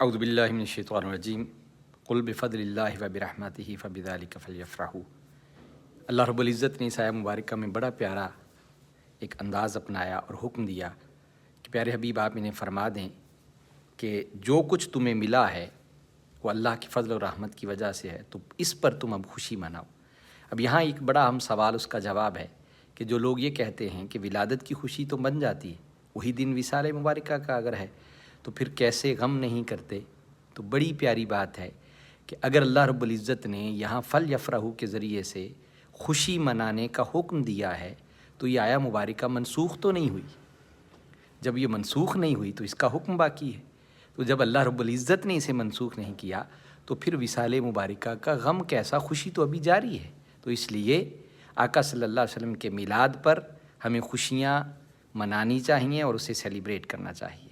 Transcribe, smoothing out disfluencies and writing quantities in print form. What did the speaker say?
اعوذ باللہ من الشیطان الرجیم قل بفضل اللہ وبرحمتہ فبذلک فلیفرحوا۔ اللہ رب العزت نے اس آیہ مبارکہ میں بڑا پیارا ایک انداز اپنایا اور حکم دیا کہ پیارے حبیب آپ انہیں فرما دیں کہ جو کچھ تمہیں ملا ہے وہ اللہ کی فضل و رحمت کی وجہ سے ہے، تو اس پر تم اب خوشی مناؤ۔ اب یہاں ایک بڑا اہم سوال اس کا جواب ہے کہ جو لوگ یہ کہتے ہیں کہ ولادت کی خوشی تو بن جاتی ہے، وہی دن وصال مبارکہ کا اگر ہے تو پھر کیسے غم نہیں کرتے؟ تو بڑی پیاری بات ہے کہ اگر اللہ رب العزت نے یہاں فلیفرحوا کے ذریعے سے خوشی منانے کا حکم دیا ہے تو یہ آیہ مبارکہ منسوخ تو نہیں ہوئی۔ جب یہ منسوخ نہیں ہوئی تو اس کا حکم باقی ہے، تو جب اللہ رب العزت نے اسے منسوخ نہیں کیا تو پھر وصال مبارکہ کا غم کیسا، خوشی تو ابھی جاری ہے۔ تو اس لیے آقا صلی اللہ علیہ وسلم کے میلاد پر ہمیں خوشیاں منانی چاہیے اور اسے سیلیبریٹ کرنا چاہیے۔